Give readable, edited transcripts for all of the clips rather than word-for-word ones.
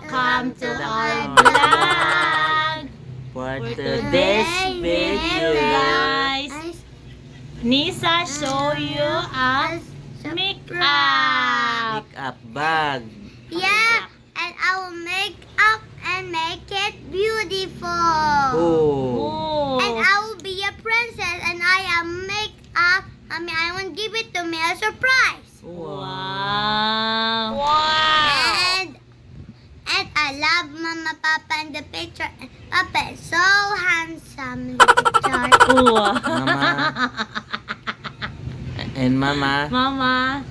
welcome to our vlog. For today's today's video, video, guys, Nisa show you a makeup. makeup bag. Yeah, and I will make up and make it beautiful. Oh, And I will be a princess and I am make up. I want to give it to me a surprise. Wow. And I love Mama Papa in the picture. Papa is so handsome in the picture. Wow. Mama. And Mama. Mama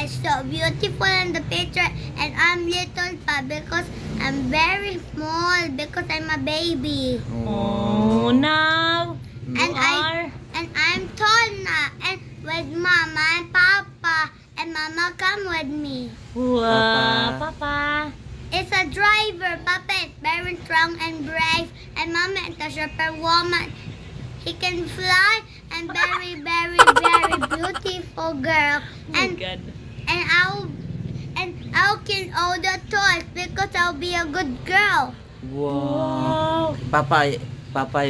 is so beautiful in the picture, and I'm little pa because I'm very small because I'm a baby. Oh, now you And are. I'm tall now, and with Mama and Papa, and Mama come with me. Wow, Papa. Papa. It's a driver. Papa is very strong and brave, and Mama is a superwoman. He can fly and very, very, very beautiful girl. Oh my God. And I'll kill all the toys because I'll be a good girl. Wow. Papa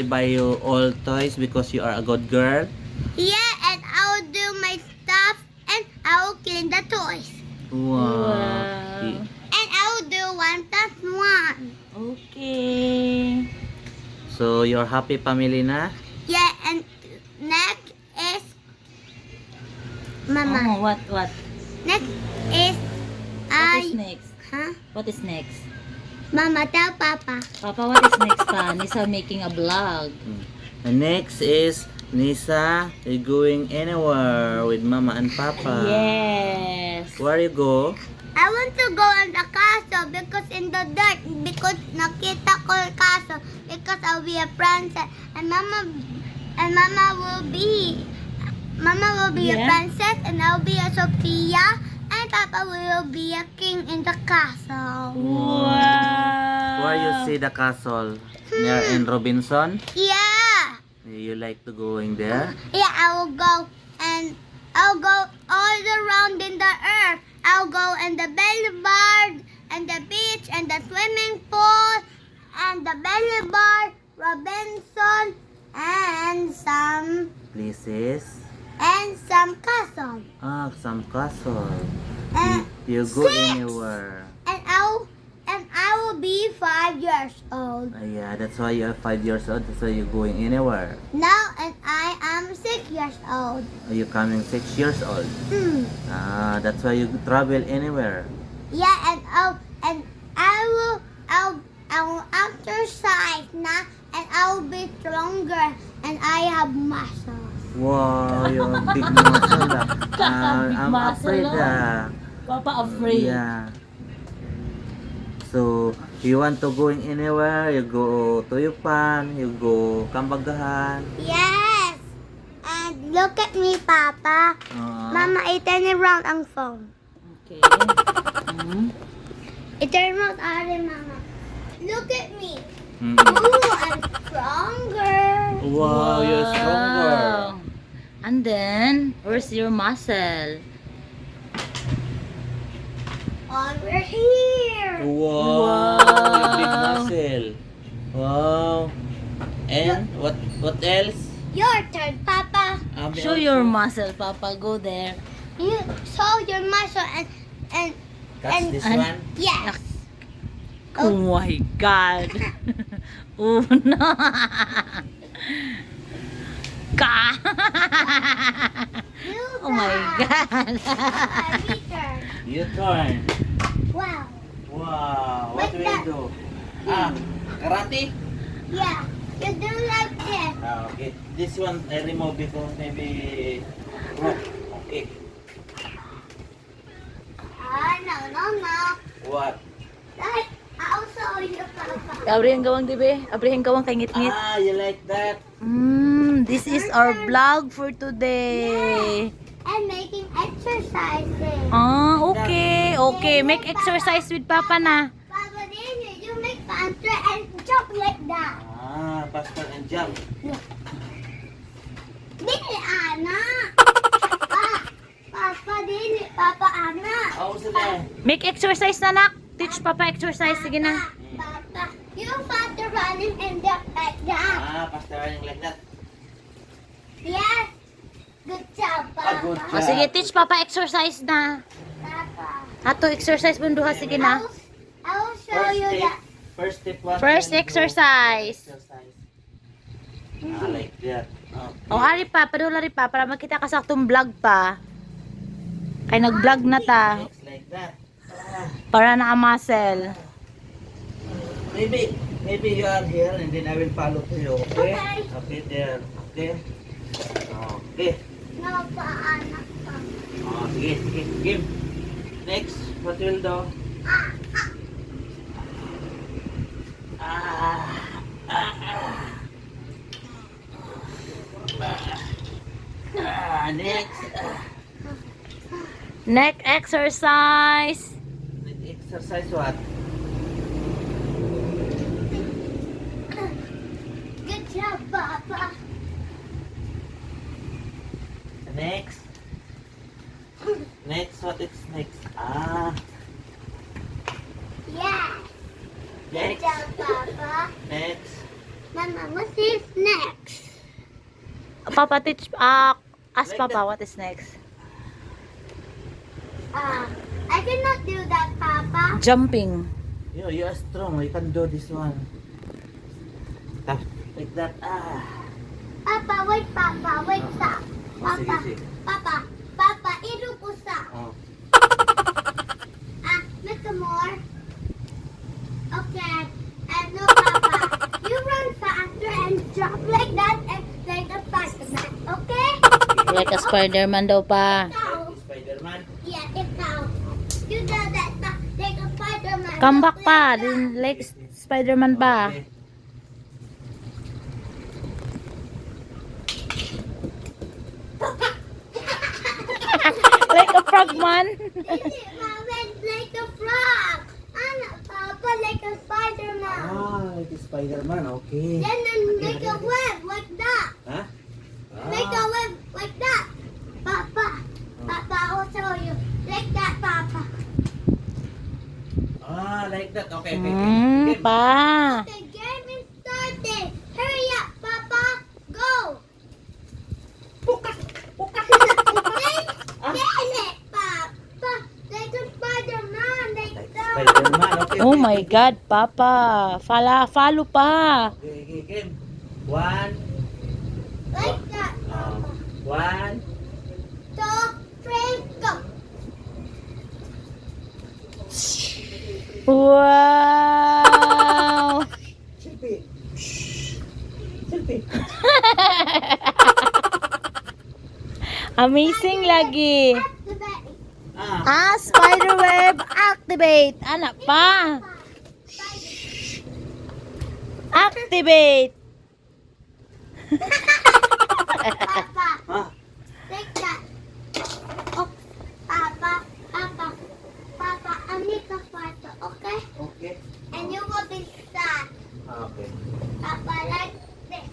buy you all toys because you are a good girl. Yeah, and I'll do my stuff and I'll clean the toys. Wow. Wow. And I'll do 1+1. Okay. So you're happy family na? Yeah, and next is Mama. Oh, what? Next is What is next? huh? What is next? Mama, tell Papa. Papa, what is next pa? Nisa making a vlog. And next is Nisa. You going anywhere with Mama and Papa? Yes. Where you go? I want to go in the castle because in the dirt because nakita ko yung castle because I'll be a princess and Mama will be a Yeah. princess and I'll be a Sophia and Papa will be a king in the castle. Wow. Where you see the castle? Near in Robinson? Yeah. You like to going there? Yeah, I will go and I'll go all around in the earth. I'll go in the boulevard and the beach and the swimming pool and the boulevard, Robinson and some Places? castle. Ah, some castle. And You go Six. anywhere. and I will be 5 years old. Yeah, that's why you're 5 years old. That's why you're going anywhere. Now and I am 6 years old. Are you coming 6 years old? Ah, that's why you travel anywhere. Yeah, and I will exercise now and I will be stronger and I have muscles. Wow, you're a big muscle. Big I'm muscle, afraid. oh. Papa afraid. Yeah. So, you want to going anywhere? You go to Yupan, you go Kambagahan. Yes. And look at me, Papa. Mama, turn around ang phone. Okay. Mm. Turn around, Mama. Look at me. Mm. Ooh, I'm stronger. Wow, you're stronger. Wow. And then, where's your muscle? Over here. Wow, your big muscle. Wow. And what else? Your turn, Papa. Show your muscle, Papa. Go there. You show your muscle and Catch this and- one. yes. Oh my God. Oh no. Ka. You Oh my God. My turn. Your turn. Wow. Wow, what Like will that. you do? Ah, karate? Yeah. You do like this. Ah, okay. This one I remove because maybe broke. Okay. No. What? Like, I'll show you, Papa. Abrihan gawang dibe. Abrihan gawang kay ngit-ngit. Ah, you like that? This is our vlog for today. And making exercises. Ah, okay. Okay, make exercise with Papa na. Papa, then you make faster and jump like that. Ah, faster and jump. Dili, Ana. Papa, dili. Papa, Ana. Oh, sige. Make exercise na, nak. Teach Papa exercise. Sige na. Papa, you faster running and just like that. Faster running like that. Yes. Good job, Papa. Good O, sige, teach Papa exercise na. Papa. Ato, exercise mo duha. Sige na. I will show you that. First step was First exercise. Like that. O, ari pa. Padula rin pa. Para makita ka sa aktong vlog pa. Ay, nag-vlog na ta. Next like that. Para na-muscle. Maybe you are here and then I will follow to you. Okay? Okay. Okay there. Okay. Okay. No, paanak pa. Sige. Game. Next, what will do? Next. Neck exercise. Exercise what? Good job, Papa. Next. Next, what is next? Yeah. Good Next. job, Papa. Next. Mama, what is next? Papa, teach. Ask Like Papa that. what is next. I cannot do that, Papa. Jumping. You are strong. You can do this one. Like that. Papa, wait, Papa, wait, stop. Papa, Sige. Papa, iru ko sa. Make more. Okay. And no, Papa, you run faster and jump like that and like a Spider-Man, okay? Like a Spider-Man daw pa. Ikaw. Spider-Man. Yeah, ikaw. You do that like a Spider-Man. Come back Look pa. like that. Din like Spider-Man pa. Okay. Like a frogman. Dili, Mama, like a frog. Anak, Papa, like a Spider-Man. Like a Spider-Man. Okay. Then make a web like that. Huh? Make a web like that. Papa, Papa, I'll show you. Like that, Papa. Like that. Okay. Hmm, pa. The game is starting. Hurry up, Papa. Go. Dili, Papa. Like a Spider-Man. Like that. Spider-Man. Okay. Oh my God, Papa. Follow pa. Okay. Game. One. Like that, Papa. 1. 2, 3, go. Wow. Selfie. Selfie. Amazing lagi. Activate. Spiderweb activate. Anak pa. Activate. Papa, take that. Oh, Papa, I make a photo, okay? Okay. And you will be sad. Okay. Papa, like this.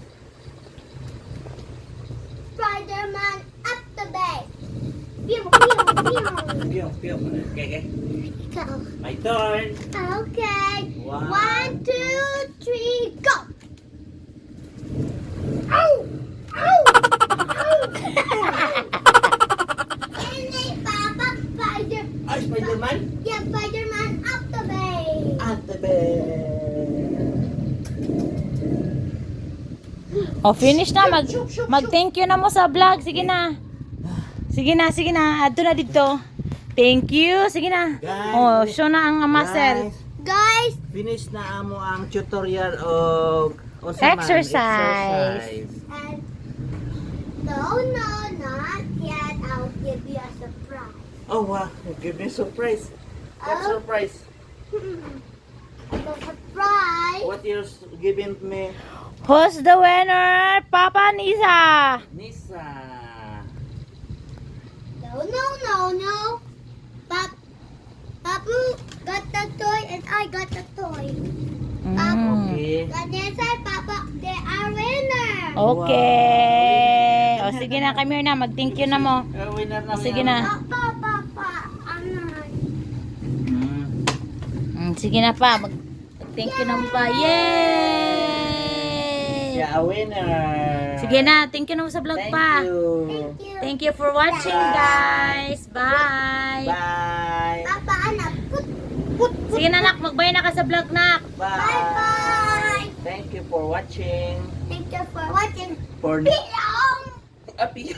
Spider-Man activate. Pew, pew, pew. Okay. Go. My turn. Okay. 1, 2, 3, go. Ow! Ow! Ow! And Papa, Spider-Man. yeah, Spider-Man activate. At the bed. Oh, finish na. Mag-thank you na mo sa vlog. Sige na. Sige na. Adto na dito. Thank you. Sige na. Guys. Oh, show na ang muscle. Guys, Finish na amo ang tutorial of Exercise. and no, not yet. I'll give you a surprise. Oh wow, give me a surprise. What Oh. surprise? The surprise. What you're giving me? Who's the winner? Papa Nisa. Nisa. No. Papu got the toy and I got the toy. Okay. Vanessa and Papa, they are winner. Okay. O, sige na. Come here na. Mag-thank you na mo. Winner na. Sige na. Papa, ano? Mm. Sige na pa. Thank you naman pa. Yay! Yeah, a winner. Sige na. Thank you naman sa vlog Thank pa. you. Thank you for watching, guys. Bye. Bye. Papa, anak. Put. Sige na, nak. Magbay na ka sa vlog, nak. Bye. Bye-bye. Thank you for watching. Thank you for watching. For Pilong. Api.